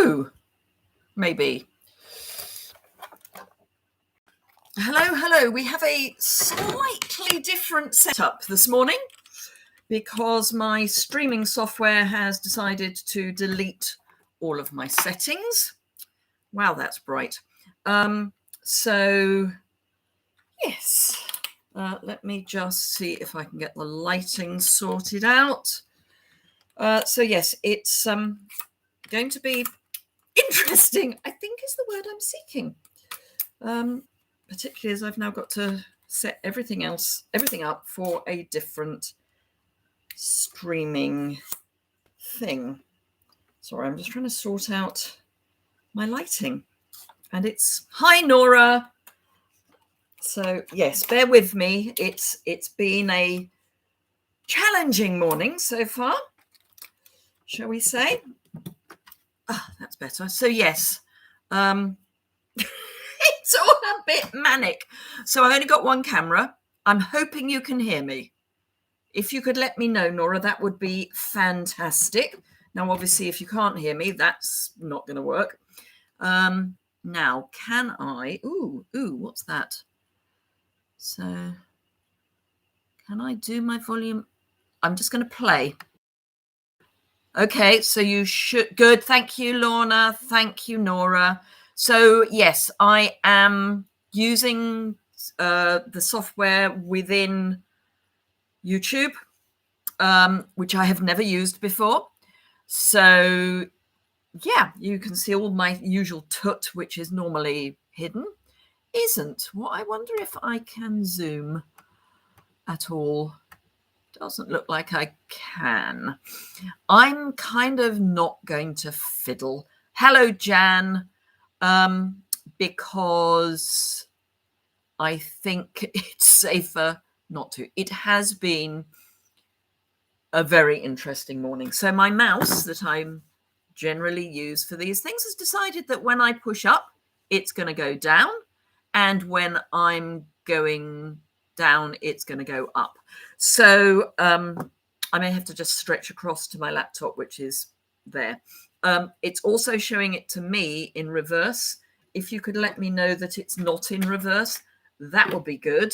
2, maybe. Hello. We have a slightly different setup this morning because my streaming software has decided to delete all of my settings. Wow, that's bright. So, yes, let me just see if I can get the lighting sorted out. So, yes, it's going to be interesting, I think is the word I'm seeking. Particularly as I've now got to set everything up for a different streaming thing. Sorry, I'm just trying to sort out my lighting. And it's, hi Nora. So yes, bear with me. It's been a challenging morning so far, shall we say? That's better. So yes, it's all a bit manic. So I've only got one camera. I'm hoping you can hear me. If you could let me know, Nora, that would be fantastic. Now, obviously, if you can't hear me, that's not going to work. Now, can I? Ooh, what's that? So, can I do my volume? I'm just going to play. Okay, so you should. Good. Thank you, Lorna. Thank you, Nora. So, yes, I am using the software within YouTube, which I have never used before. So, yeah, you can see all my usual tut, which is normally hidden, isn't. What I wonder if I can zoom at all. Doesn't look like I can. I'm kind of not going to fiddle. Hello, Jan, because I think it's safer not to. It has been a very interesting morning. So my mouse that I generally use for these things has decided that when I push up, it's going to go down. And when I'm going down, it's going to go up. So I may have to just stretch across to my laptop, which is there. It's also showing it to me in reverse. If you could let me know that it's not in reverse, that would be good.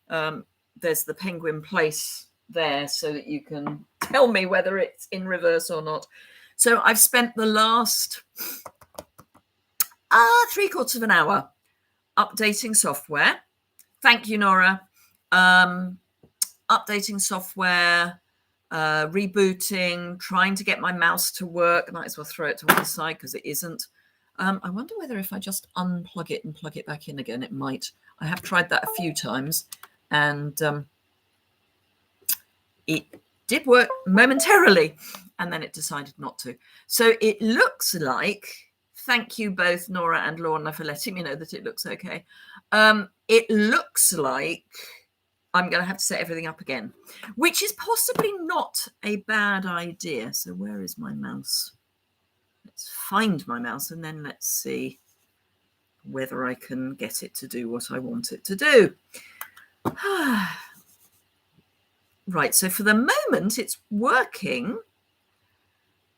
There's the penguin place there so that you can tell me whether it's in reverse or not. So I've spent the last 3/4 of an hour updating software. Thank you, Nora. Updating software, rebooting, trying to get my mouse to work. I might as well throw it to one side because it isn't. I wonder whether if I just unplug it and plug it back in again, it might. I have tried that a few times and it did work momentarily and then it decided not to. So it looks like, thank you both Nora and Lorna for letting me know that it looks okay. It looks like I'm going to have to set everything up again, which is possibly not a bad idea. So where is my mouse? Let's find my mouse and then let's see whether I can get it to do what I want it to do. Right, so for the moment it's working,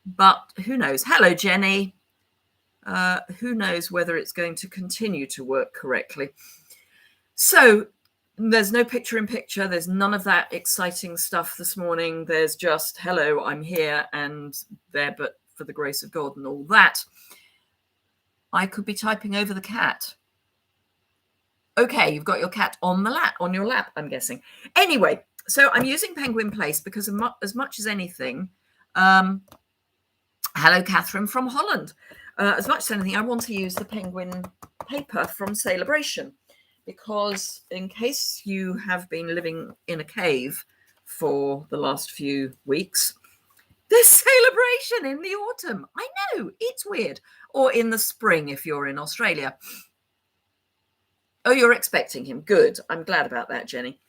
but who knows? Hello, Jenny. Who knows whether it's going to continue to work correctly. So there's no picture in picture. There's none of that exciting stuff this morning. There's just, hello, I'm here and there, but for the grace of God and all that. I could be typing over the cat. Okay, you've got your cat on your lap, I'm guessing. Anyway, so I'm using Penguin Place because as much as anything, hello, Catherine from Holland. As much as anything, I want to use the penguin paper from Sale-a-bration because in case you have been living in a cave for the last few weeks, there's Sale-a-bration in the autumn. I know, it's weird. Or in the spring if you're in Australia. Oh, you're expecting him. Good. I'm glad about that, Jenny.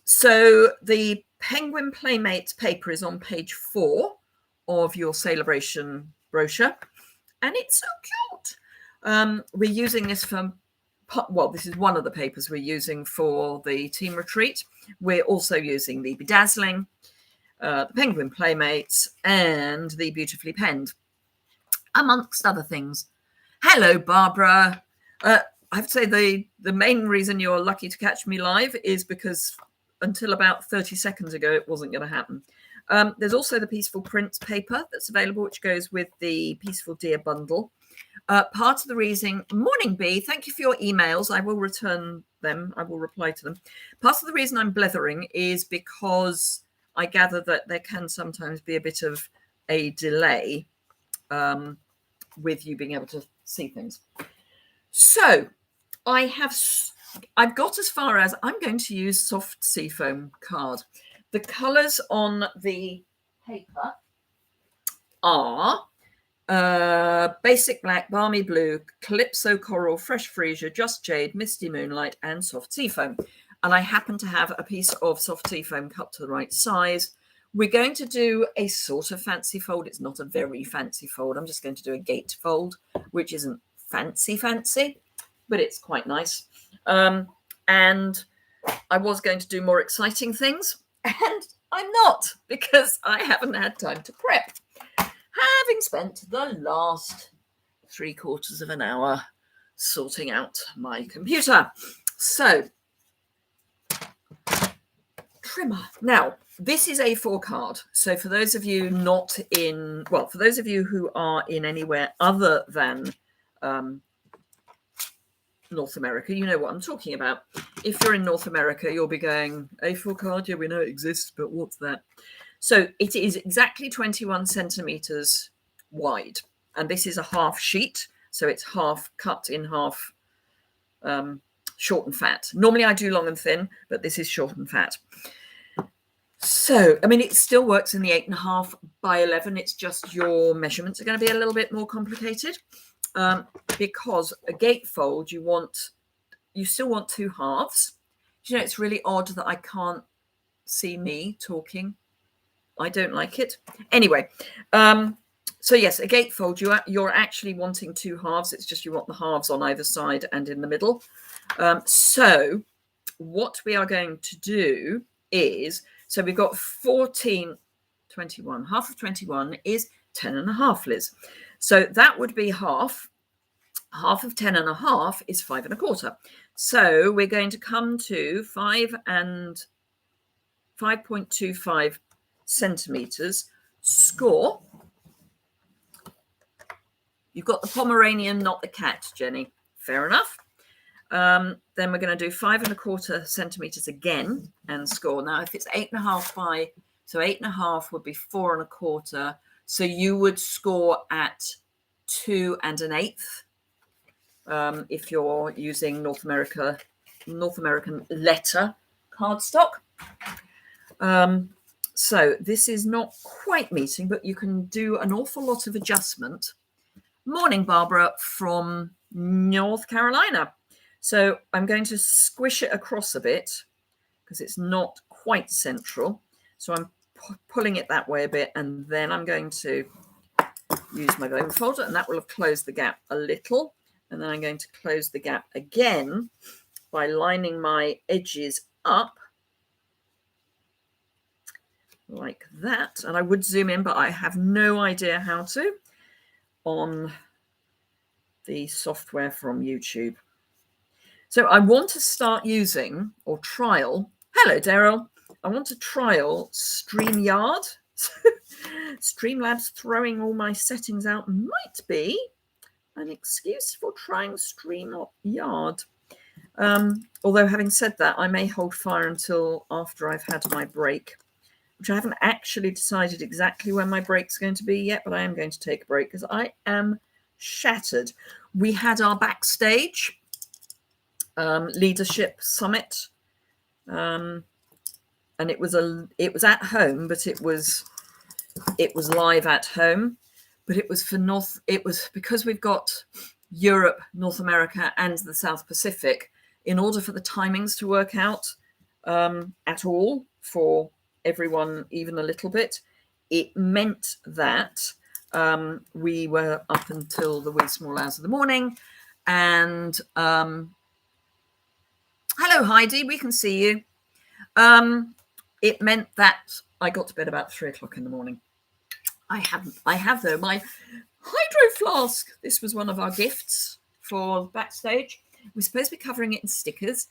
So the Penguin Playmates paper is on page 4 of your Sale-a-bration brochure. And it's so cute. We're using this for, well, this is one of the papers we're using for the team retreat. We're also using the Bedazzling. the Penguin Playmates, and the Beautifully Penned, amongst other things. Hello, Barbara. I have to say the main reason you're lucky to catch me live is because until about 30 seconds ago, it wasn't going to happen. There's also the Peaceful Prints paper that's available, which goes with the Peaceful Deer bundle. Part of the reason, morning B, thank you for your emails. I will return them. I will reply to them. Part of the reason I'm blethering is because I gather that there can sometimes be a bit of a delay with you being able to see things. So I've got as far as I'm going to use soft seafoam card. The colours on the paper are basic black, balmy blue, calypso coral, fresh freesia, just jade, misty moonlight, and soft seafoam. And I happen to have a piece of soft seafoam cut to the right size. We're going to do a sort of fancy fold. It's not a very fancy fold. I'm just going to do a gate fold, which isn't fancy, but it's quite nice. And I was going to do more exciting things, and I'm not, because I haven't had time to prep, having spent the last 3/4 of an hour sorting out my computer. So, trimmer. Now, this is A4 card. So for those of you not in, well, for those of you who are in anywhere other than North America, you know what I'm talking about. If you're in North America, you'll be going, A4 card, yeah, we know it exists, but what's that? So it is exactly 21 centimeters wide. And this is a half sheet. So it's half cut in half, short and fat. Normally I do long and thin, but this is short and fat. So, I mean, it still works in the 8.5 by 11. It's just your measurements are going to be a little bit more complicated. Because a gatefold, you still want 2 halves. You know, it's really odd that I can't see me talking. I don't like it. Anyway, so yes, a gatefold, you're actually wanting 2 halves. It's just you want the halves on either side and in the middle. So what we are going to do is, so we've got 14, 21. Half of 21 is 10.5, Liz. So that would be half. Half of 10.5 is 5.25. So we're going to come to 5.25 centimeters. Score. You've got the Pomeranian, not the cat, Jenny. Fair enough. Then we're going to do 5.25 centimeters again and score. Now, if it's 8.5 by, so 8.5 would be 4.25. So you would score at 2 1/8 if you're using North American letter cardstock. So this is not quite meeting, but you can do an awful lot of adjustment. Morning, Barbara from North Carolina. So I'm going to squish it across a bit because it's not quite central. So I'm pulling it that way a bit, and then I'm going to use my bone folder, and that will have closed the gap a little. And then I'm going to close the gap again by lining my edges up like that. And I would zoom in, but I have no idea how to on the software from YouTube. So I want to start using or trial. Hello, Daryl. I want to trial StreamYard. Streamlabs throwing all my settings out might be an excuse for trying StreamYard. Although having said that, I may hold fire until after I've had my break, which I haven't actually decided exactly when my break's going to be yet, but I am going to take a break because I am shattered. We had our backstage leadership summit, and it was at home, but it was live at home, but it was because we've got Europe, North America, and the South Pacific. In order for the timings to work out at all for everyone, even a little bit, it meant that we were up until the wee small hours of the morning. And hello, Heidi, we can see you. It meant that I got to bed about 3 o'clock in the morning. I have though my hydro flask. This was one of our gifts for backstage. We're supposed to be covering it in stickers,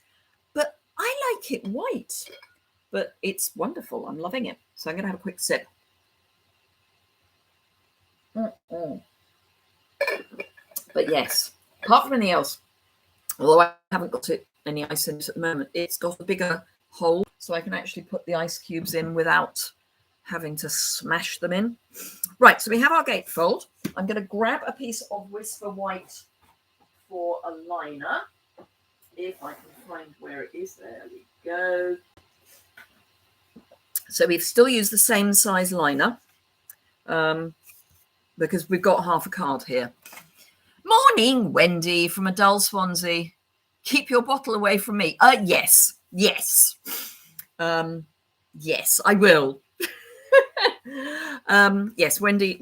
but I like it white. But it's wonderful. I'm loving it. So I'm going to have a quick sip. But yes, apart from anything else, although I haven't got any ice in it at the moment, it's got a bigger hole, so I can actually put the ice cubes in without having to smash them in. Right, so we have our gatefold. I'm going to grab a piece of Whisper White for a liner. If I can find where it is. There we go. So we've still used the same size liner because we've got half a card here. Morning, Wendy from a dull Swansea. Keep your bottle away from me. Yes. Yes, I will. Yes, Wendy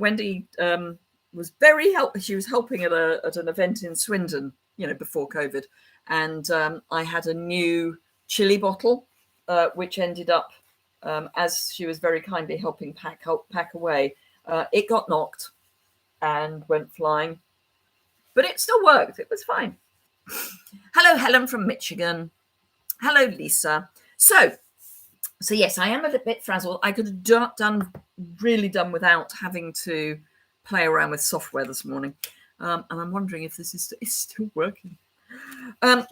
was very helpful. She was helping at an event in Swindon, before COVID, and I had a new chili bottle, which ended up, as she was very kindly helping pack away, it got knocked and went flying, but it still worked. It was fine. Hello, Helen from Michigan. Hello, Lisa. So yes, I am a bit frazzled. I could have done without having to play around with software this morning. And I'm wondering if this is still working.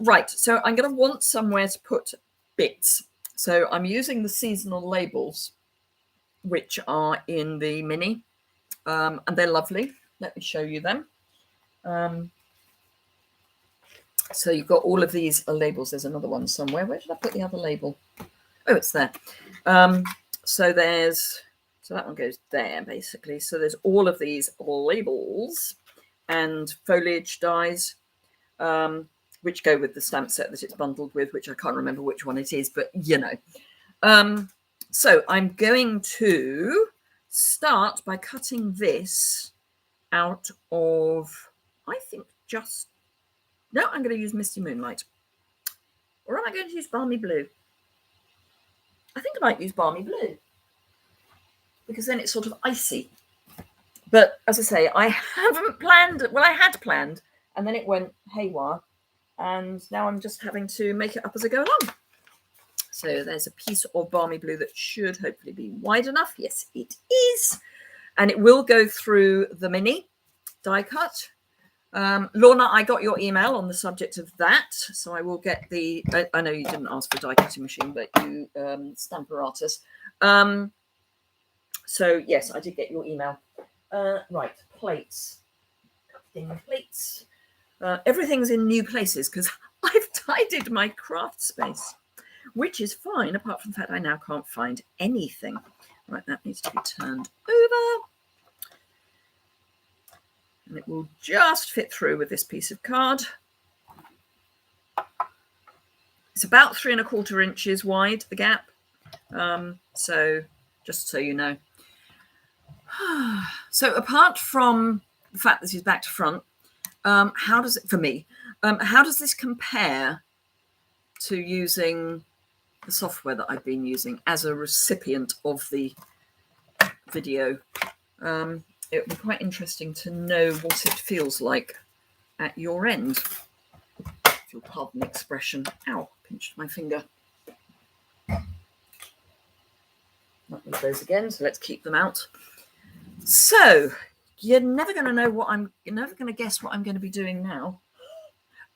Right, so I'm going to want somewhere to put bits. So I'm using the seasonal labels, which are in the mini, and they're lovely. Let me show you them. So you've got all of these labels. There's another one somewhere. Where did I put the other label? Oh, it's there. So that one goes there, basically. So there's all of these labels and foliage dies, which go with the stamp set that it's bundled with, which I can't remember which one it is, but so I'm going to start by cutting this out of, I think I'm going to use Misty Moonlight. Or am I going to use Balmy Blue? I think I might use Balmy Blue, because then it's sort of icy. But as I say, I haven't planned. Well, I had planned, and then it went haywire, and now I'm just having to make it up as I go along. So there's a piece of Balmy Blue that should hopefully be wide enough. Yes, it is. And it will go through the mini die cut. Lorna, I got your email on the subject of that, so I will get the. I know you didn't ask for a die cutting machine, but you Stamparatus. So yes, I did get your email. Right, plates, cutting plates. Everything's in new places because I've tidied my craft space, which is fine, apart from the fact I now can't find anything. Right, that needs to be turned over. And it will just fit through with this piece of card. It's about 3 1/4 inches wide, the gap. So just so you know. So apart from the fact that it's back to front, how does it, for me, how does this compare to using the software that I've been using as a recipient of the video? It would be quite interesting to know what it feels like at your end. If you'll pardon the expression. Ow, pinched my finger. Not with those again, so let's keep them out. So you're never going to know you're never going to guess what I'm going to be doing now.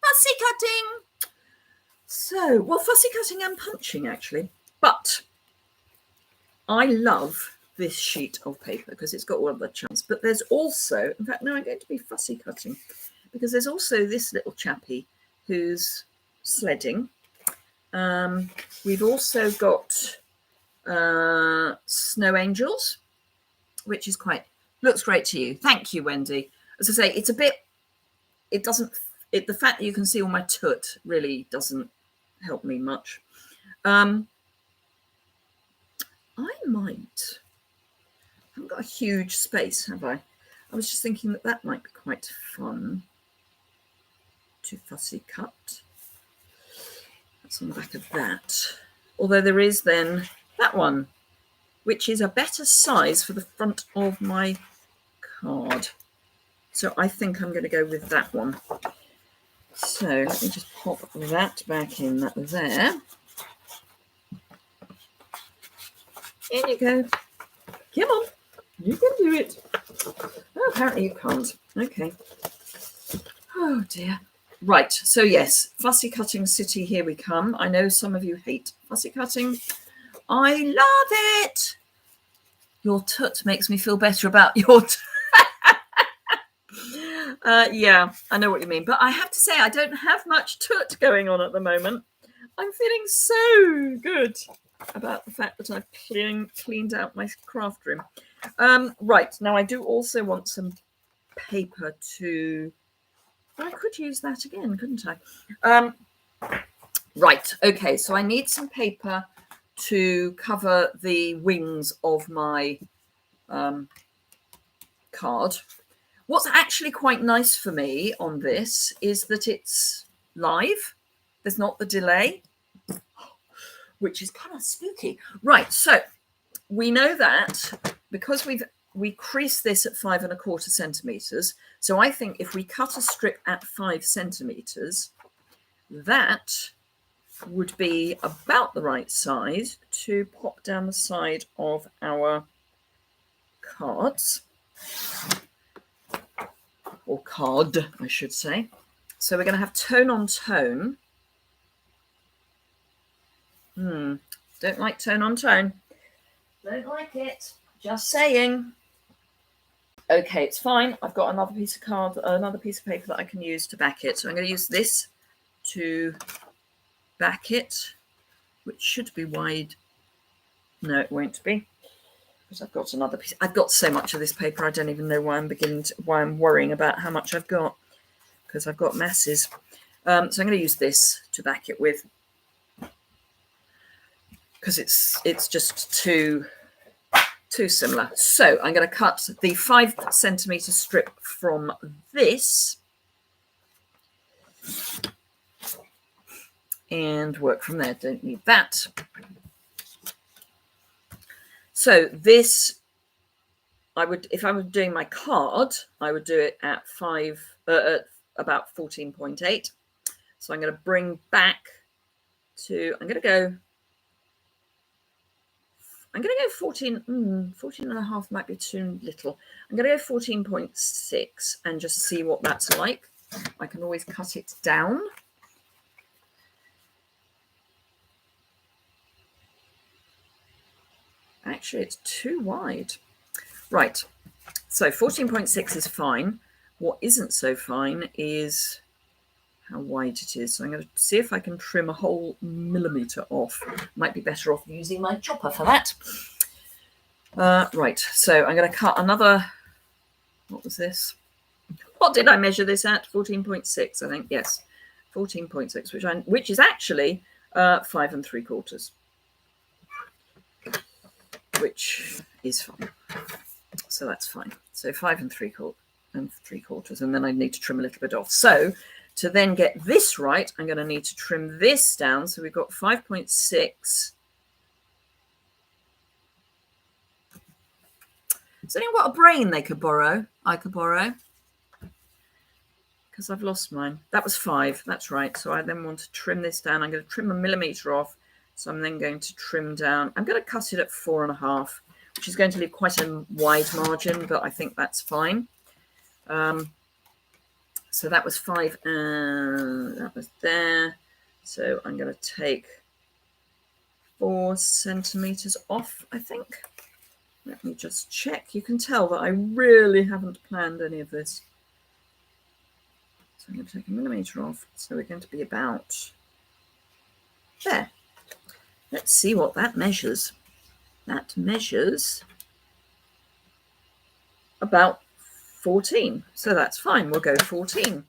Fussy cutting. So, well, fussy cutting and punching actually, but I love this sheet of paper because it's got all of the chunks, but there's also, in fact, no, I'm going to be fussy cutting because there's also this little chappie who's sledding. We've also got snow angels, which is looks great to you. Thank you, Wendy. As I say, it's a bit, the fact that you can see all my toot really doesn't help me much. I haven't got a huge space, have I? I was just thinking that might be quite fun to fussy cut. That's on the back of that. Although there is then that one. which is a better size for the front of my card. So I think I'm going to go with that one. So let me just pop that back in there. In you go. Come on, you can do it. Oh, apparently you can't. Okay. Oh dear. Right, so yes, fussy cutting city, here we come. I know some of you hate fussy cutting. I love it. Your tut makes me feel better about your yeah, I know what you mean. But I have to say, I don't have much tut going on at the moment. I'm feeling so good about the fact that I've cleaned out my craft room. Right, now I do also want some paper to... I could use that again, couldn't I? Right, okay, so I need some paper to cover the wings of my card. What's actually quite nice for me on this is that it's live. There's not the delay, which is kind of spooky. Right, so we know that because we crease this at 5¼ centimeters. So I think if we cut a strip at 5 centimeters, that would be about the right size to pop down the side of our cards, or card, I should say. So we're going to have tone on tone. Don't like tone on tone. Don't like it. Just saying. Okay, it's fine. I've got another piece of card, another piece of paper that I can use to back it. So I'm going to use this to back it, which should be wide. No, it won't be, because I've got another piece. I've got so much of this paper, I don't even know why I'm worrying about how much I've got, because I've got masses. So I'm going to use this to back it with, because it's just too similar. So I'm going to cut the 5 centimeter strip from this and work from there. Don't need that. So this, I would, if I were doing my card, I would do it at about 14.8. So I'm going to bring back to, I'm going to go 14, 14 and a half might be too little. I'm going to go 14.6 and just see what that's like. I can always cut it down. Actually, it's too wide. Right, so 14.6 is fine. What isn't so fine is how wide it is. So I'm going to see if I can trim a whole millimeter off. Might be better off using my chopper for that. Right, so I'm going to cut another, what was this? What did I measure this at? 14.6, I think, yes. 14.6, which is actually 5 3/4, which is fine. So that's fine. So 5 3/4, and then I need to trim a little bit off. So to then get this right, I'm going to need to trim this down. So we've got 5.6. Has anyone got a brain they could borrow? I could borrow, because I've lost mine. That was 5. That's right. So I then want to trim this down. I'm going to trim a millimeter off. So I'm then going to trim down. I'm going to cut it at 4.5, which is going to leave quite a wide margin, but I think that's fine. So that was 5, and that was there. So I'm going to take 4 centimeters off, I think. Let me just check. You can tell that I really haven't planned any of this. So I'm going to take a millimeter off. So we're going to be about there. Let's see what that measures. That measures about 14. So that's fine. We'll go 14.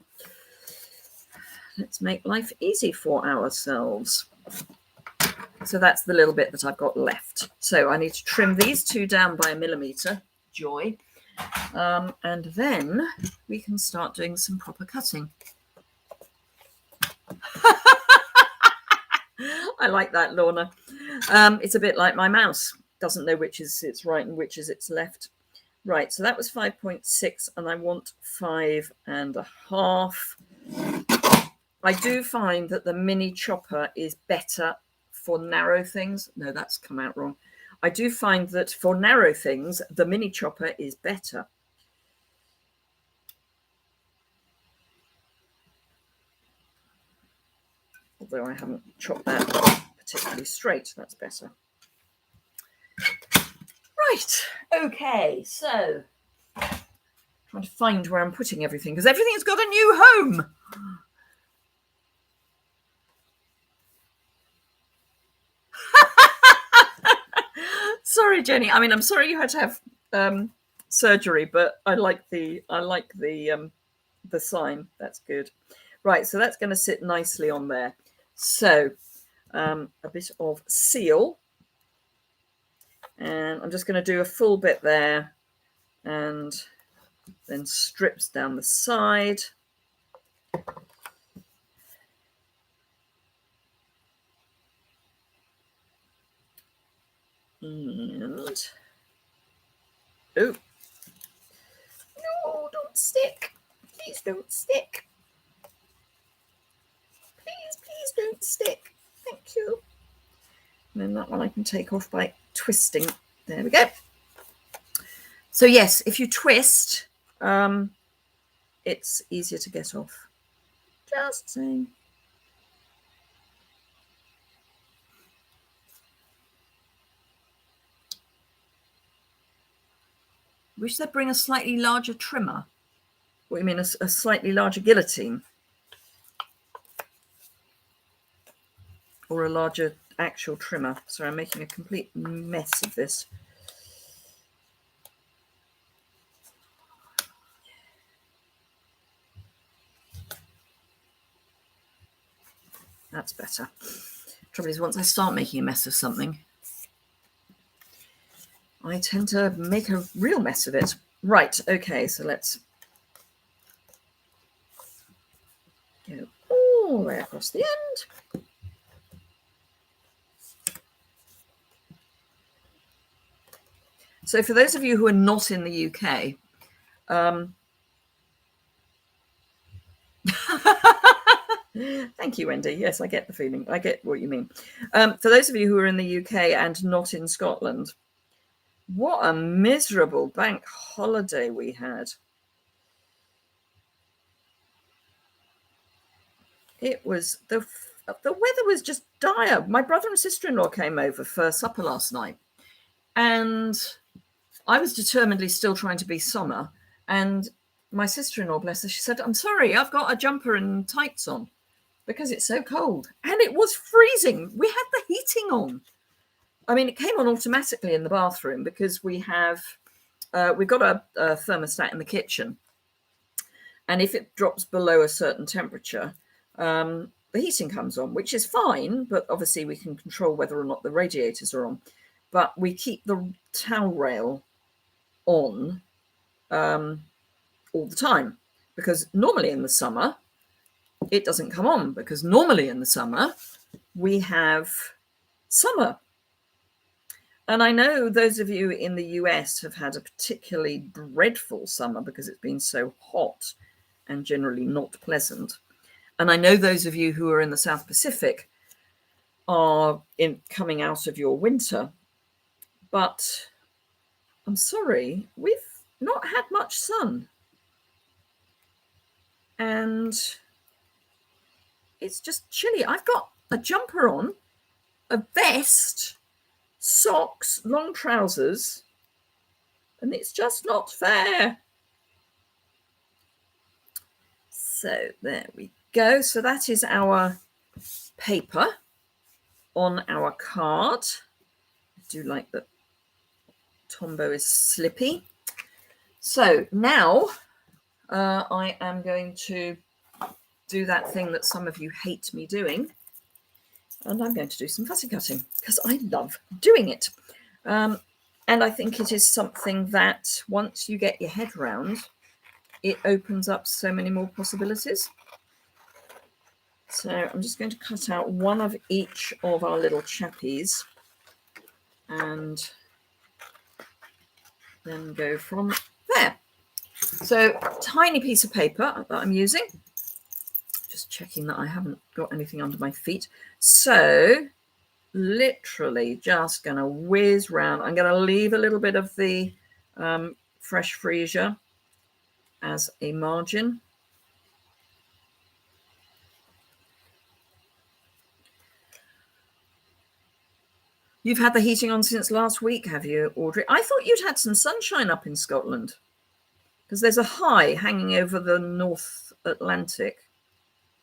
Let's make life easy for ourselves. So that's the little bit that I've got left. So I need to trim these two down by a millimeter, joy. And then we can start doing some proper cutting. I like that, Lorna. It's a bit like my mouse. doesn't know which is its right and which is its left. Right, so that was 5.6, and I want 5.5. I do find that the mini chopper is better for narrow things. No, that's come out wrong. I do find that for narrow things, the mini chopper is better. Although I haven't chopped that particularly straight, that's better. Right, okay, so trying to find where I'm putting everything, because everything's got a new home. Sorry, Jenny. I mean, I'm sorry you had to have surgery, but I like the sign. That's good. Right, so that's going to sit nicely on there. So a bit of seal, and I'm just going to do a full bit there, and then strips down the side. And oh no, don't stick. Please don't stick. Please don't stick. Thank you. And then that one I can take off by twisting. There we go. So yes, if you twist, it's easier to get off. Just saying. Wish they'd bring a slightly larger trimmer. What do you mean, a slightly larger guillotine? Or a larger actual trimmer? Sorry, I'm making a complete mess of this. That's better. Trouble is, once I start making a mess of something, I tend to make a real mess of it. Right, okay, so let's go all the way across the end. So for those of you who are not in the UK, thank you, Wendy. Yes, I get the feeling. I get what you mean. For those of you who are in the UK and not in Scotland, what a miserable bank holiday we had. It was, the weather was just dire. My brother and sister-in-law came over for supper last night, and I was determinedly still trying to be summer. And my sister-in-law, bless her, she said, "I'm sorry, I've got a jumper and tights on because it's so cold." And it was freezing. We had the heating on. I mean, it came on automatically in the bathroom because we've got a thermostat in the kitchen. And if it drops below a certain temperature, the heating comes on, which is fine. But obviously we can control whether or not the radiators are on. But we keep the towel rail on all the time, because normally in the summer it doesn't come on, because normally in the summer we have summer. And I know those of you in the US have had a particularly dreadful summer because it's been so hot and generally not pleasant. And I know those of you who are in the South Pacific are coming out of your winter. But I'm sorry, we've not had much sun. And it's just chilly. I've got a jumper on, a vest, socks, long trousers, and it's just not fair. So there we go. So that is our paper on our card. I do like that Tombow is slippy. So now I am going to do that thing that some of you hate me doing, and I'm going to do some fussy cutting because I love doing it. And I think it is something that once you get your head around, it opens up so many more possibilities. So I'm just going to cut out one of each of our little chappies and then go from there. So tiny piece of paper that I'm using. Just checking that I haven't got anything under my feet. So literally just going to whiz round. I'm going to leave a little bit of the fresh freesia as a margin. You've had the heating on since last week, have you, Audrey? I thought you'd had some sunshine up in Scotland, because there's a high hanging over the North Atlantic,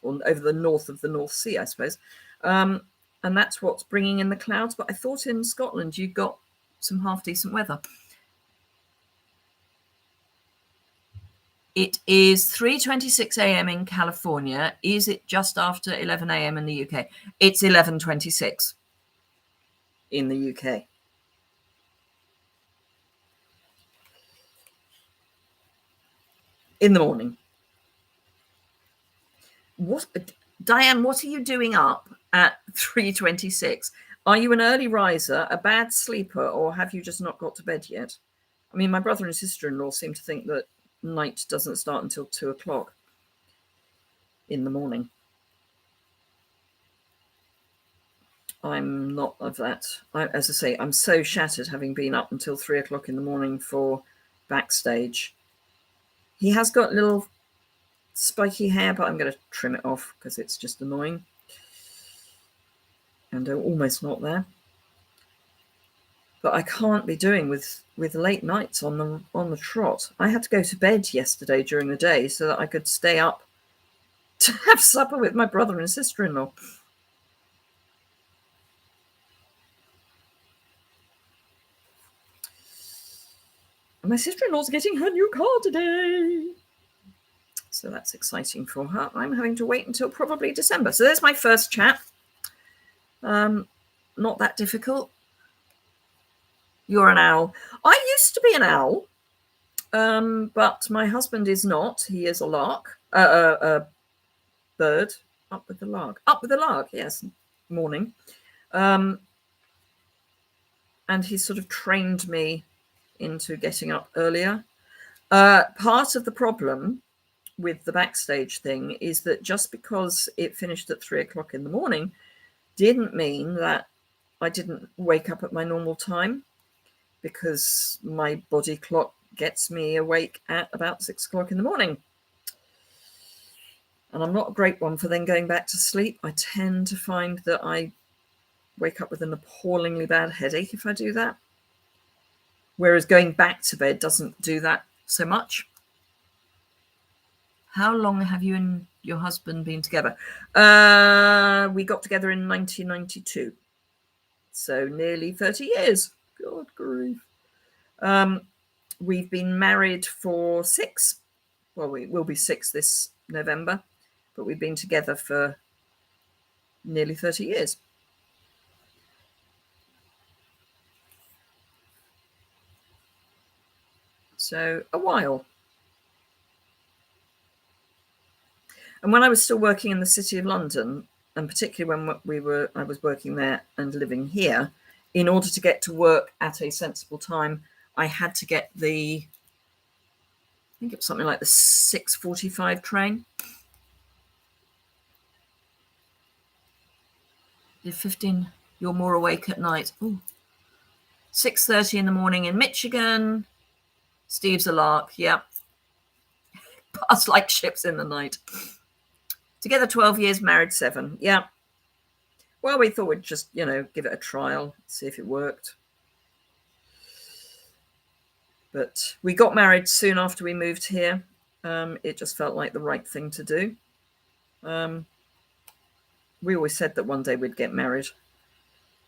or over the north of the North Sea, I suppose. And that's what's bringing in the clouds. But I thought in Scotland you got some half-decent weather. It is 3:26 a.m. in California. Is it just after 11 a.m. in the UK? It's 11:26 in the UK. In the morning. What, Diane, what are you doing up at 3:26? Are you an early riser, a bad sleeper, or have you just not got to bed yet? I mean, my brother and sister-in-law seem to think that night doesn't start until 2 o'clock in the morning. I'm not of that. As I say, I'm so shattered having been up until 3 o'clock in the morning for backstage. He has got little spiky hair, but I'm going to trim it off because it's just annoying. And almost not there. But I can't be doing with late nights on the trot. I had to go to bed yesterday during the day so that I could stay up to have supper with my brother and sister-in-law. My sister-in-law's getting her new car today. So that's exciting for her. I'm having to wait until probably December. So there's my first chat. Not that difficult. You're an owl. I used to be an owl, but my husband is not. He is a lark, a bird. Up with the lark. Up with the lark, yes. Morning. And he sort of trained me into getting up earlier. Part of the problem with the backstage thing is that just because it finished at 3 o'clock in the morning didn't mean that I didn't wake up at my normal time, because my body clock gets me awake at about 6 o'clock in the morning. And I'm not a great one for then going back to sleep. I tend to find that I wake up with an appallingly bad headache if I do that. Whereas going back to bed doesn't do that so much. How long have you and your husband been together? We got together in 1992. So nearly 30 years. God grief. We've been married for 6. Well, we will be 6 this November, but we've been together for nearly 30 years. So a while. And when I was still working in the City of London, and particularly when I was working there and living here, in order to get to work at a sensible time, I had to get I think it was something like the 6:45 train. Did 15, you're more awake at night. Ooh. 6:30 in the morning in Michigan. Steve's a lark, yeah. Pass like ships in the night. Together 12 years, married 7, yeah. Well, we thought we'd just, give it a trial, see if it worked. But we got married soon after we moved here. It just felt like the right thing to do. We always said that one day we'd get married,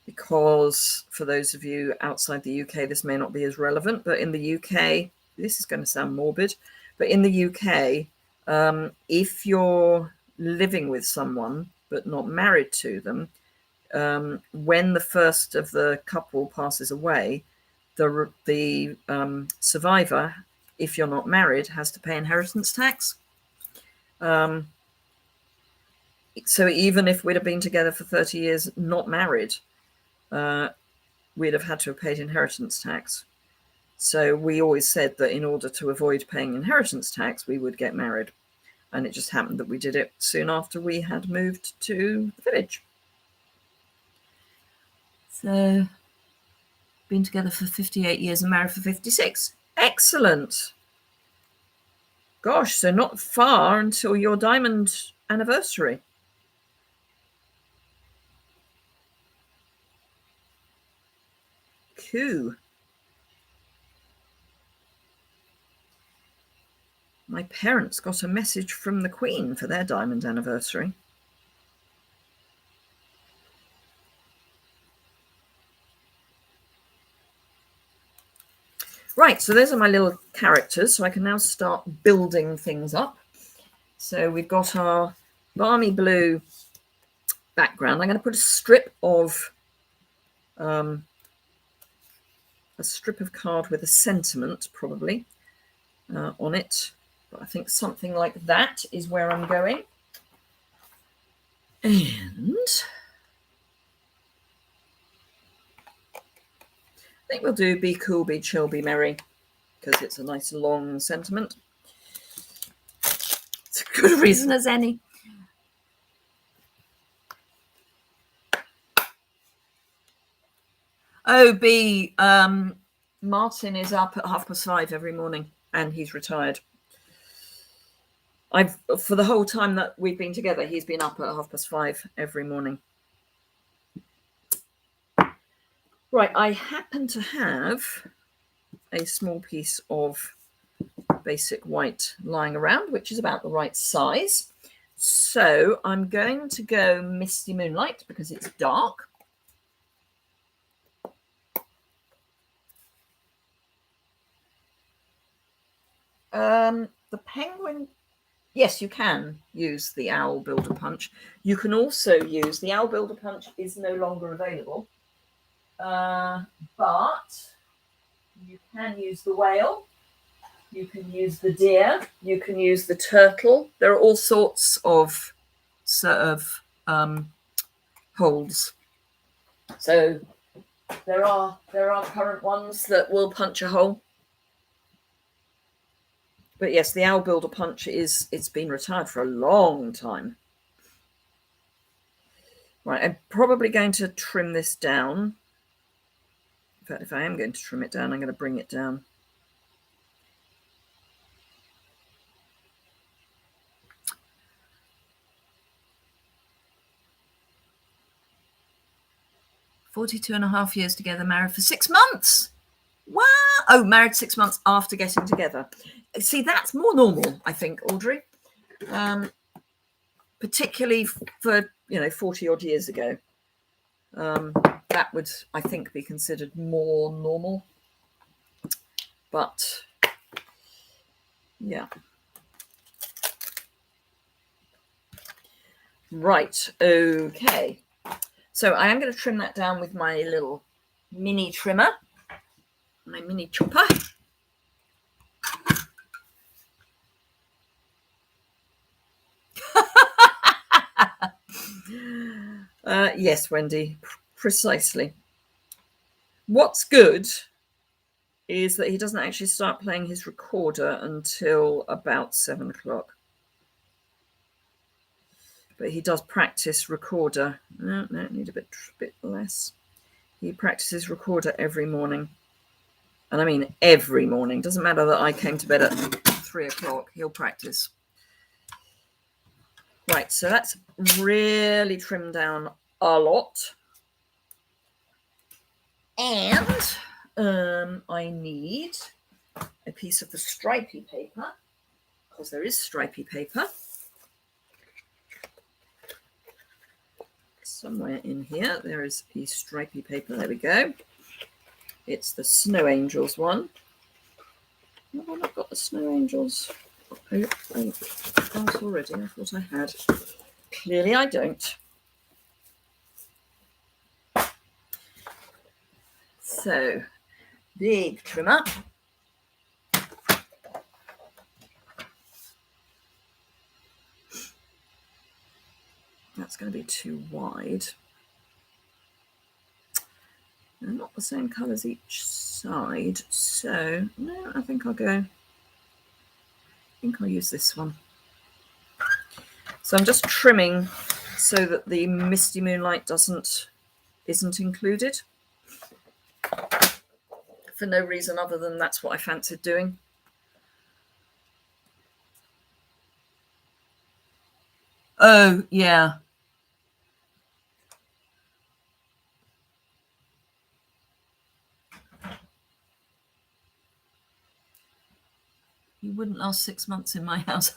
because for those of you outside the UK, this may not be as relevant, but in the UK, this is going to sound morbid, but in the UK, if you're living with someone but not married to them, when the first of the couple passes away, the survivor, if you're not married, has to pay inheritance tax. So even if we'd have been together for 30 years, not married, we'd have had to have paid inheritance tax. So we always said that in order to avoid paying inheritance tax, we would get married. And it just happened that we did it soon after we had moved to the village. So, been together for 58 years and married for 56. Excellent. Gosh, so not far until your diamond anniversary. Cool. My parents got a message from the Queen for their diamond anniversary. Right, so those are my little characters, so I can now start building things up. So we've got our balmy blue background. I'm going to put a strip of card with a sentiment, probably, on it. But I think something like that is where I'm going. And I think we'll do be cool, be chill, be merry, because it's a nice long sentiment. It's a good reason as any. Oh, B, Martin is up at 5:30 every morning, and he's retired. For the whole time that we've been together, he's been up at 5:30 every morning. Right, I happen to have a small piece of basic white lying around, which is about the right size. So I'm going to go Misty Moonlight because it's dark. The penguin, yes, you can use the Owl Builder Punch. You can also use, the Owl Builder Punch is no longer available, but you can use the whale, you can use the deer, you can use the turtle. There are all sorts of holds. So there are current ones that will punch a hole. But yes, the Owl Builder Punch it's been retired for a long time. Right, I'm probably going to trim this down. In fact, if I am going to trim it down, I'm going to bring it down. "42.5 years together, married for 6 months. Wow. Oh, married 6 months after getting together. See, that's more normal, I think, Audrey. Particularly for, 40 odd years ago. That would, I think, be considered more normal. But, yeah. Right, okay. So I am going to trim that down with my little mini trimmer, my mini chopper. Yes, Wendy, precisely. What's good is that he doesn't actually start playing his recorder until about 7 o'clock. But he does practice recorder. No, need a bit less. He practices recorder every morning. And I mean every morning. Doesn't matter that I came to bed at 3 o'clock. He'll practice. Right, so that's really trimmed down a lot. And I need a piece of the stripy paper, because there is stripy paper. Somewhere in here, there is a stripy paper. There we go. It's the Snow Angels one. Oh, I've got the Snow Angels. Oh, already. I thought I had. Clearly I don't. So, big trimmer. That's going to be too wide. They're not the same colours each side, so no, I think I'll use this one. So I'm just trimming so that the misty moonlight isn't included, for no reason other than that's what I fancied doing. Oh, yeah. You wouldn't last 6 months in my house.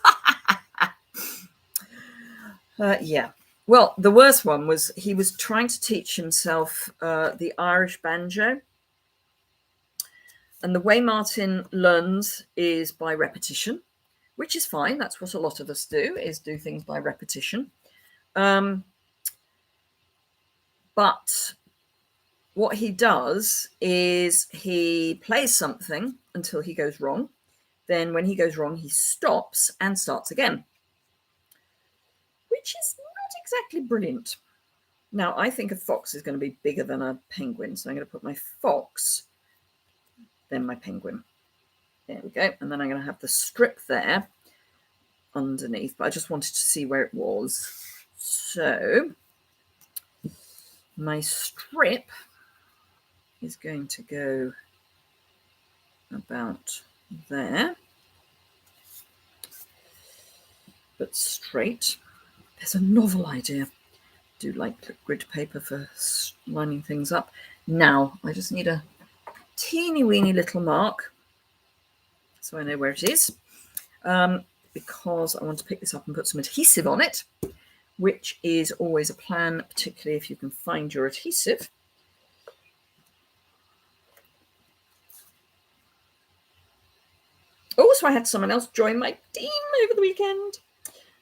Yeah. Well, the worst one was he was trying to teach himself the Irish banjo. And the way Martin learns is by repetition, which is fine. That's what a lot of us do, is do things by repetition. But what he does is he plays something until he goes wrong. Then when he goes wrong, he stops and starts again, which is not exactly brilliant. Now, I think a fox is going to be bigger than a penguin. So I'm going to put my fox, then my penguin. There we go. And then I'm going to have the strip there underneath. But I just wanted to see where it was. So my strip is going to go about there, but straight. There's a novel idea. I do like grid paper for lining things up. Now I just need a teeny weeny little mark so I know where it is, because I want to pick this up and put some adhesive on it, which is always a plan, particularly if you can find your adhesive. Also, I had someone else join my team over the weekend.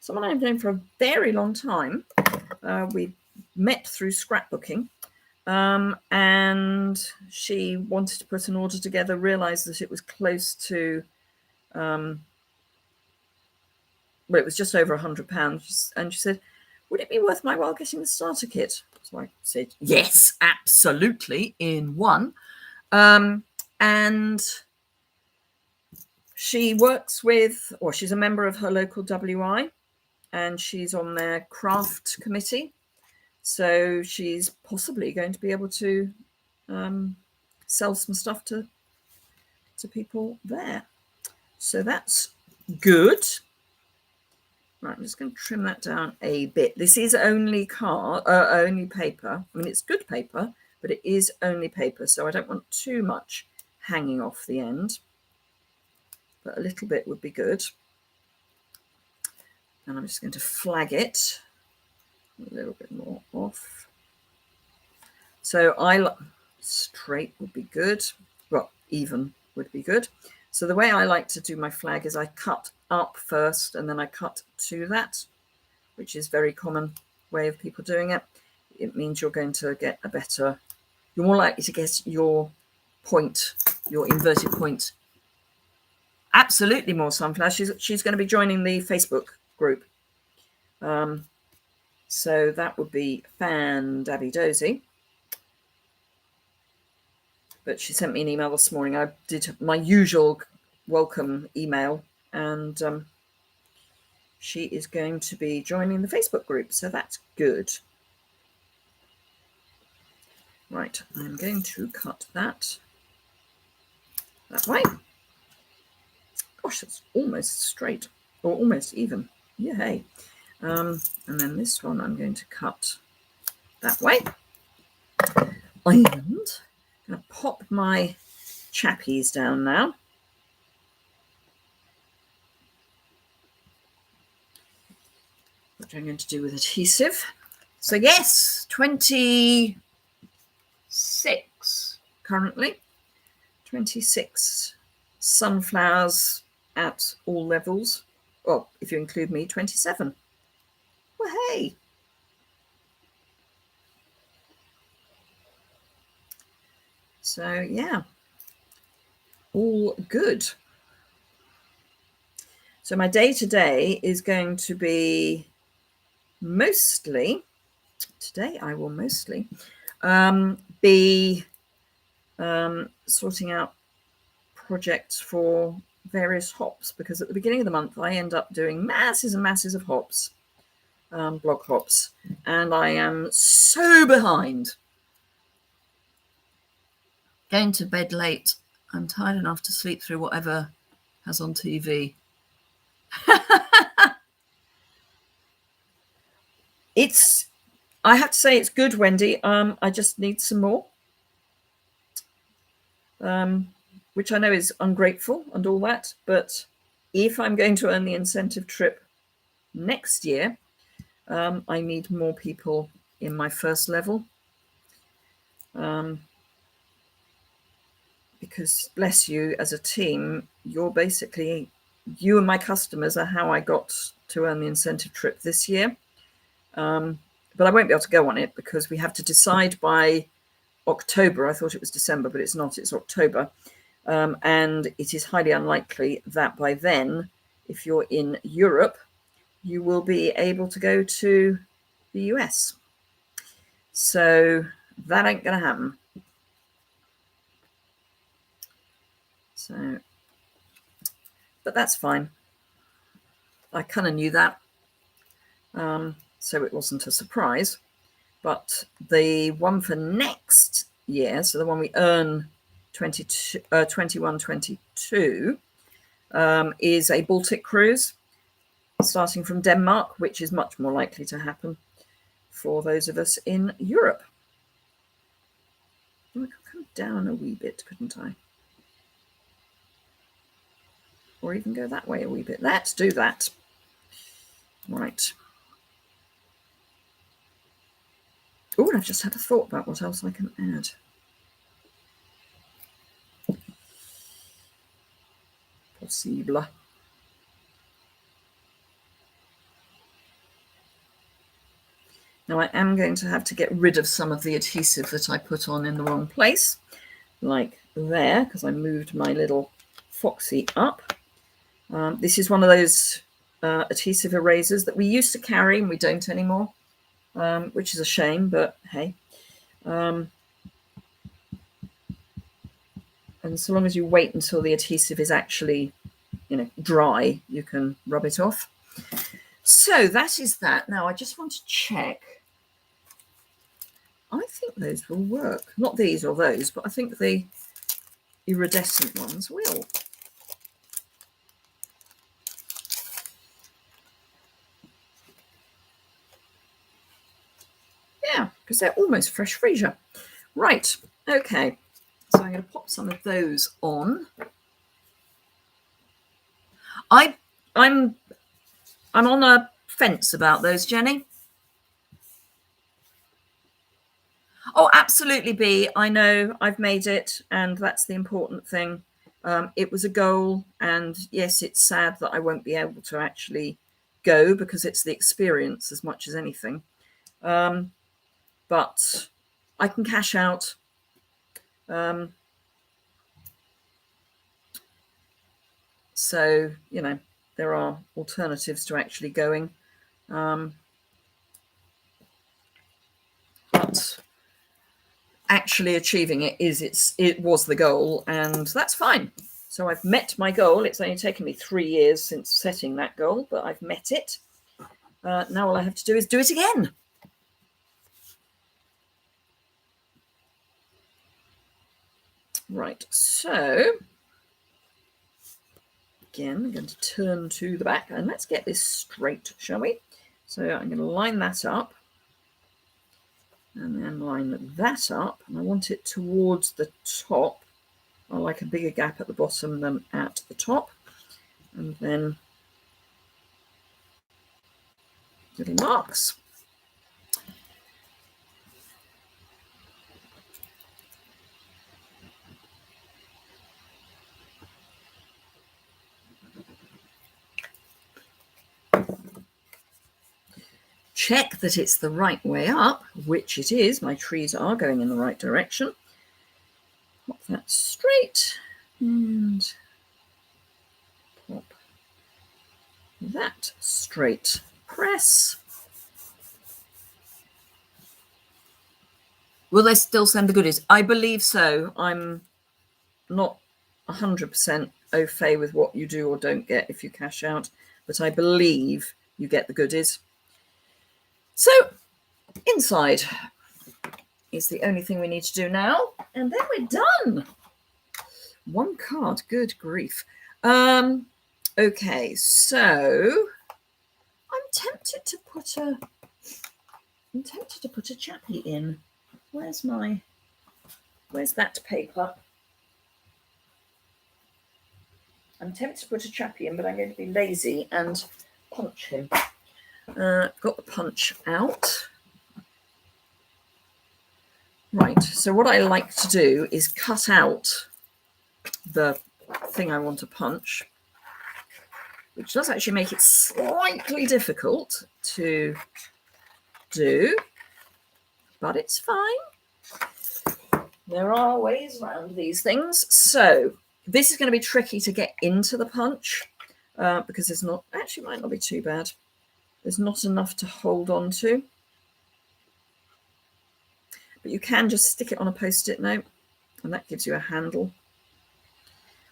Someone I've known for a very long time. We met through scrapbooking, and she wanted to put an order together, realised that it was close to, well, it was just over £100, and she said, would it be worth my while getting the starter kit? So I said, yes, absolutely, in one. And she works with, or she's a member of her local WI, and she's on their craft committee. So she's possibly going to be able to sell some stuff to people there. So that's good. Right, I'm just going to trim that down a bit. This is only paper. I mean, it's good paper, but it is only paper, so I don't want too much hanging off the end. But a little bit would be good. And I'm just going to flag it a little bit more off. So straight would be good. Well, even would be good. So the way I like to do my flag is I cut up first and then I cut to that, which is a very common way of people doing it. It means you're going to get you're more likely to get your point, your inverted point. Absolutely more sunflowers. She's going to be joining the Facebook group. So that would be fan-dabby-dozy. But she sent me an email this morning. I did my usual welcome email, and she is going to be joining the Facebook group. So that's good. Right, I'm going to cut that way. Gosh, that's almost straight, or almost even. Yay. And then this one I'm going to cut that way. And I'm going to pop my chappies down now. Which I'm going to do with adhesive. So yes, 26 currently. 26 sunflowers at all levels. Well, if you include me, 27. Well, hey. So, yeah, all good. So my day-to-day is going to be mostly, today I will mostly be sorting out projects for various hops, because at the beginning of the month I end up doing masses and masses of hops, blog hops, and I am so behind. Going to bed late. I'm tired enough to sleep through whatever has on TV. I have to say it's good, Wendy. I just need some more, which I know is ungrateful and all that, but if I'm going to earn the incentive trip next year, I need more people in my first level, because bless you, as a team, you and my customers are how I got to earn the incentive trip this year. But I won't be able to go on it because we have to decide by October. I thought it was December, but it's not. It's October. And it is highly unlikely that by then, if you're in Europe, you will be able to go to the US. So that ain't going to happen. So, but that's fine. I kind of knew that. So it wasn't a surprise. But the one for next year, so the one we earn 21-22, is a Baltic cruise starting from Denmark, which is much more likely to happen for those of us in Europe. I could come down a wee bit, couldn't I? Or even go that way a wee bit. Let's do that. Right. Oh, I've just had a thought about what else I can add. Possible. Now I am going to have to get rid of some of the adhesive that I put on in the wrong place, like there, because I moved my little foxy up. This is one of those adhesive erasers that we used to carry and we don't anymore, which is a shame, but hey. And so long as you wait until the adhesive is actually, dry, you can rub it off. So that is that. Now I just want to check. I think those will work. Not these or those, but I think the iridescent ones will. Yeah, because they're almost fresh freesia. Right, okay. So I'm going to pop some of those on. I'm on a fence about those, Jenny. Oh, absolutely, B. I know I've made it, and that's the important thing. It was a goal, and yes, it's sad that I won't be able to actually go because it's the experience as much as anything. But I can cash out. So, there are alternatives to actually going. But actually achieving it it was the goal, and that's fine. So I've met my goal. It's only taken me 3 years since setting that goal, but I've met it. Now all I have to do is do it again. Right, so again, I'm going to turn to the back and let's get this straight, shall we? So I'm going to line that up and then line that up, and I want it towards the top. I like a bigger gap at the bottom than at the top, and then little marks. Check that it's the right way up, which it is. My trees are going in the right direction. Pop that straight and pop that straight. Press. Will they still send the goodies? I believe so. I'm not 100% au fait with what you do or don't get if you cash out, but I believe you get the goodies. So inside is the only thing we need to do now, and then we're done. One card, good grief. Okay, so I'm tempted to put a chappy in. Where's that paper? I'm tempted to put a chappy in, but I'm going to be lazy and punch him. Got the punch out. Right, so what I like to do is cut out the thing I want to punch, which does actually make it slightly difficult to do, but it's fine. There are ways around these things. So this is going to be tricky to get into the punch because there's not, actually might not be too bad. There's not enough to hold on to. But you can just stick it on a post-it note, and that gives you a handle.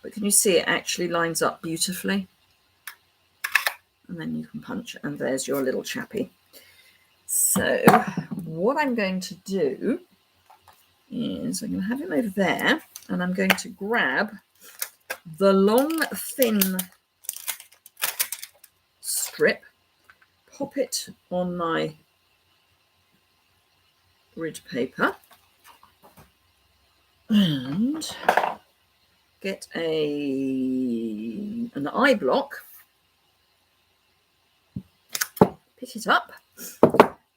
But can you see it actually lines up beautifully? And then you can punch, and there's your little chappy. So what I'm going to do is I'm going to have him over there, and I'm going to grab the long, thin strip, pop it on my grid paper, and get an eye block, pick it up,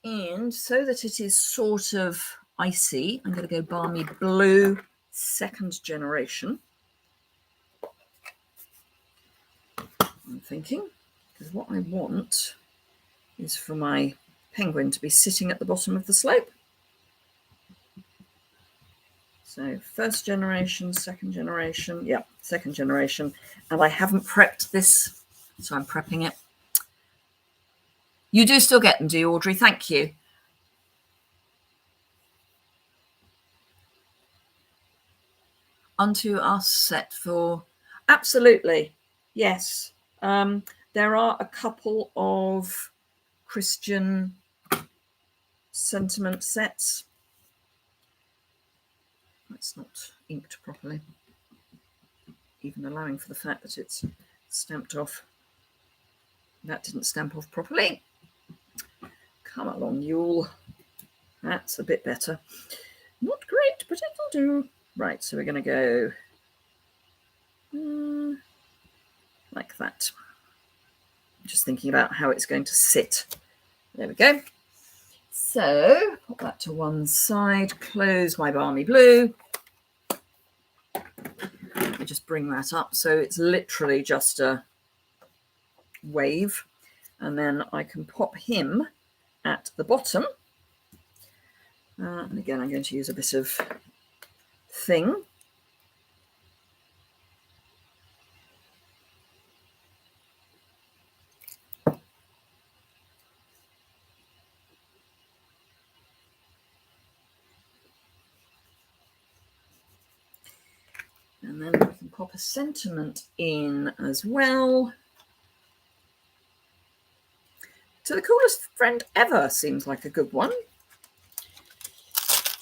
and so that it is sort of icy, I'm going to go Balmy Blue 2nd generation. I'm thinking, because what I want is for my penguin to be sitting at the bottom of the slope. So 1st generation, 2nd generation, yeah, 2nd generation. And I haven't prepped this, so I'm prepping it. You do still get them, do you, Audrey? Thank you. Unto Us set for, absolutely, yes. There are a couple of Christian sentiment sets. It's not inked properly, even allowing for the fact that it's stamped off. That didn't stamp off properly. Come along, Yuille. That's a bit better. Not great, but it'll do. Right, so we're going to go like that. Just thinking about how it's going to sit. There we go. So pop that to one side, close my Balmy Blue. Let me just bring that up. So it's literally just a wave. And then I can pop him at the bottom. And again, I'm going to use a bit of thing. And then we can pop a sentiment in as well. To the coolest friend ever seems like a good one.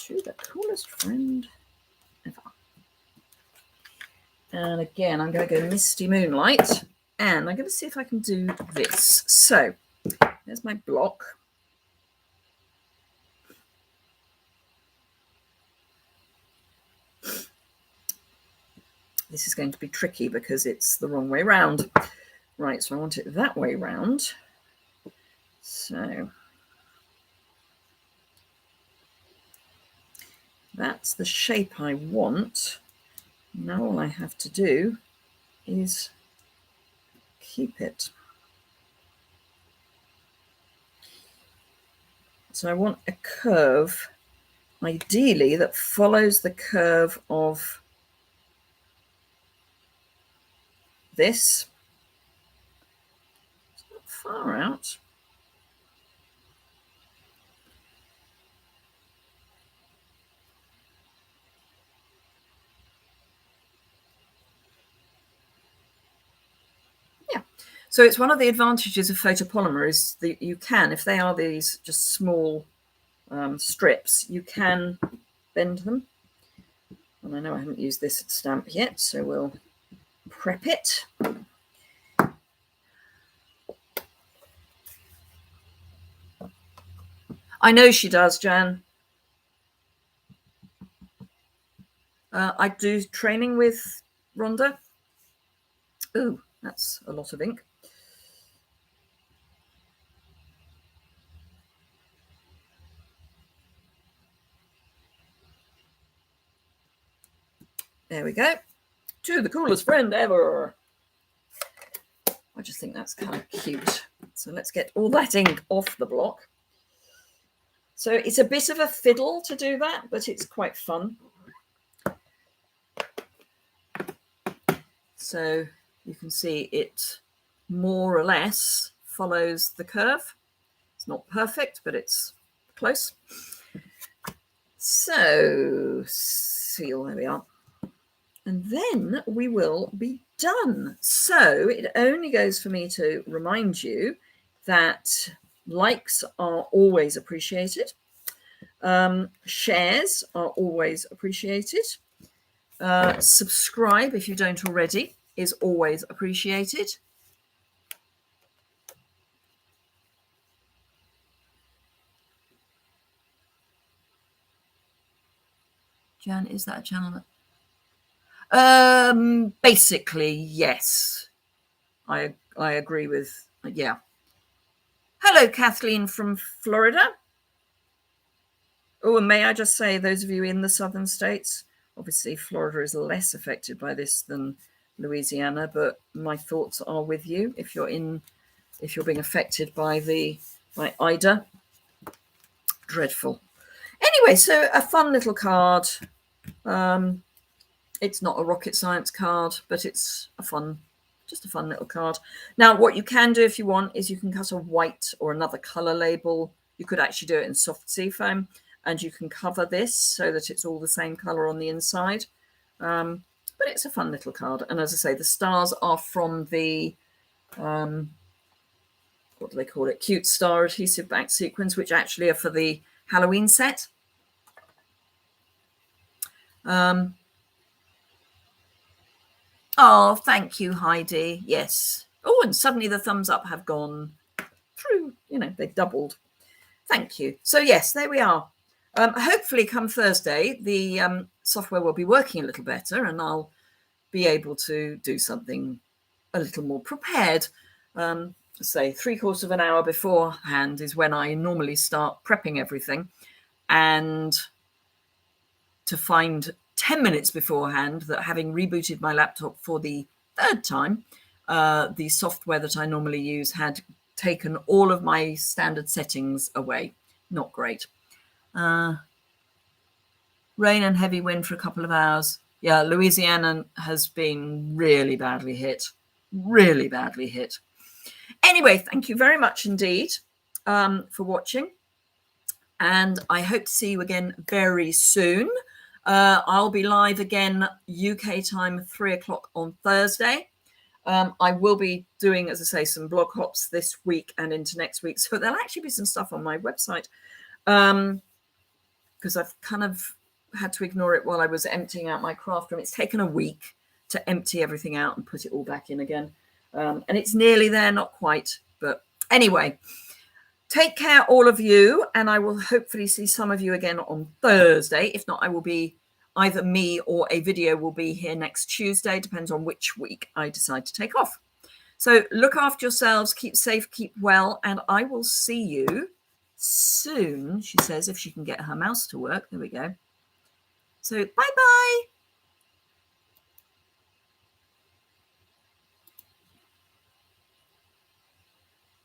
To the coolest friend ever. And again, I'm going to go Misty Moonlight, and I'm going to see if I can do this. So there's my block. This is going to be tricky because it's the wrong way round. Right, so I want it that way round. So that's the shape I want. Now all I have to do is keep it. So I want a curve, ideally, that follows the curve of this. It's not far out. Yeah. So it's one of the advantages of photopolymer is that you can, if they are these just small strips, you can bend them. And I know I haven't used this stamp yet, so we'll prep it. I know she does, Jan. I do training with Rhonda. Ooh, that's a lot of ink. There we go. To the coolest friend ever. I just think that's kind of cute. So let's get all that ink off the block. So it's a bit of a fiddle to do that, but it's quite fun. So you can see it more or less follows the curve. It's not perfect, but it's close. So seal, there we are. And then we will be done. So it only goes for me to remind you that likes are always appreciated. Shares are always appreciated. Subscribe if you don't already is always appreciated. Jan, is that a channel that... basically, yes. I agree with, yeah. Hello, Kathleen from Florida. Oh, and may I just say, those of you in the southern states, obviously Florida is less affected by this than Louisiana, but my thoughts are with you if you're being affected by Ida. Dreadful. Anyway, so a fun little card. It's not a rocket science card, but it's just a fun little card. Now, what you can do if you want is you can cut a white or another color label. You could actually do it in soft seafoam, and you can cover this so that it's all the same color on the inside. But it's a fun little card. And as I say, the stars are from the, what do they call it? Cute Star adhesive back sequins, which actually are for the Halloween set. Oh, thank you, Heidi. Yes. Oh, and suddenly the thumbs up have gone through. You know, they've doubled. Thank you. So, yes, there we are. Hopefully, come Thursday, the software will be working a little better and I'll be able to do something a little more prepared. Say 3/4 of an hour beforehand is when I normally start prepping everything. And to find 10 minutes beforehand that having rebooted my laptop for the third time, the software that I normally use had taken all of my standard settings away. Not great. Rain and heavy wind for a couple of hours. Yeah, Louisiana has been really badly hit. Really badly hit. Anyway, thank you very much indeed for watching. And I hope to see you again very soon. I'll be live again UK time 3 o'clock on Thursday. I will be doing, as I say, some blog hops this week and into next week. So there'll actually be some stuff on my website because I've kind of had to ignore it while I was emptying out my craft room. It's taken a week to empty everything out and put it all back in again. And it's nearly there, not quite. But anyway, take care, all of you. And I will hopefully see some of you again on Thursday. If not, I will be either me or a video will be here next Tuesday. Depends on which week I decide to take off. So look after yourselves. Keep safe, keep well. And I will see you soon, she says, if she can get her mouse to work. There we go. So bye-bye.